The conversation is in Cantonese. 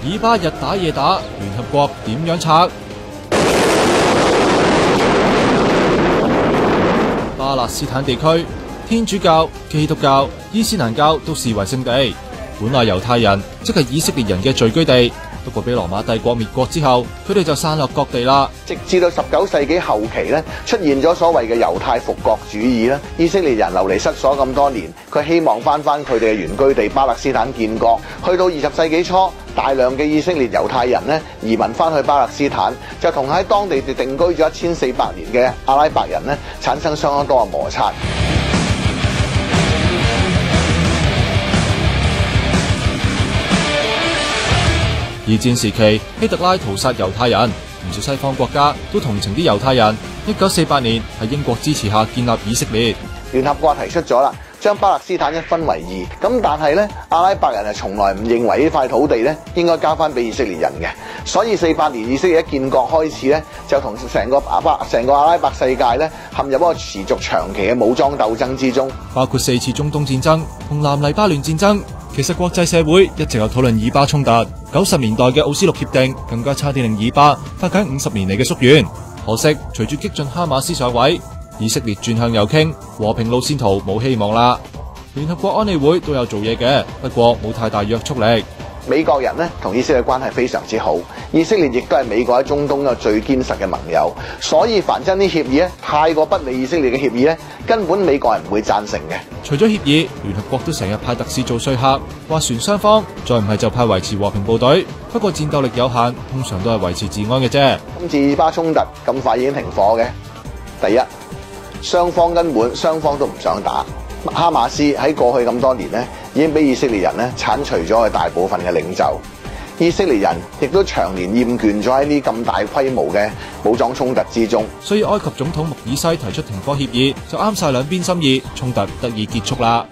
以巴日打夜打，聯合國點樣拆？巴勒斯坦地區，天主教、基督教、伊斯蘭教都視為聖地，本來猶太人即係以色列人嘅聚居地。不過俾羅馬帝國滅國之後，佢哋就散落各地啦。直至到19世紀後期咧，出現咗所謂嘅猶太復國主義啦。以色列人流離失所咁多年，佢希望翻佢哋嘅原居地巴勒斯坦建國。去到20世紀初，大量嘅以色列猶太人咧移民翻去巴勒斯坦，就同喺當地定居咗1400年嘅阿拉伯人咧產生相當多嘅摩擦。二戰時期，希特拉屠殺猶太人，唔少西方國家都同情啲猶太人。1948年喺英國支持下建立以色列。聯合國提出咗啦，將巴勒斯坦一分為二。咁但係咧，阿拉伯人係從來唔認為呢塊土地咧應該交翻俾以色列人嘅。所以48年以色列一建國開始咧，就同成個阿拉伯世界咧陷入一個持續長期嘅武裝鬥爭之中，包括4次中東戰爭同南黎巴嫩戰爭。其實國際社會一直有討論以巴衝突，90年代嘅奧斯陸協定更加差啲令以巴化解50年嚟嘅夙願。可惜隨住激進哈馬斯上位，以色列轉向右傾，和平路線圖冇希望啦。聯合國安理會都有做嘢嘅，不過冇太大約束力。美國人呢同以色列關係非常之好，以色列亦都係美國喺中東一個最堅實嘅盟友，所以凡真啲協議咧太過不利以色列嘅協議咧，根本美國人唔會贊成嘅。除咗協議，聯合國都成日派特使做說客，斡旋雙方，再唔係就派維持和平部隊。不過戰鬥力有限，通常都係維持治安嘅啫。今次以巴衝突咁快已經停火嘅，第一，雙方都唔想打。哈馬斯喺過去咁多年咧，已經俾以色列人咧剷除咗佢大部分嘅領袖。以色列人亦都長年厭倦咗喺呢咁大規模嘅武裝衝突之中。所以埃及總統穆爾西提出停火協議，就啱晒兩邊心意，衝突得以結束啦。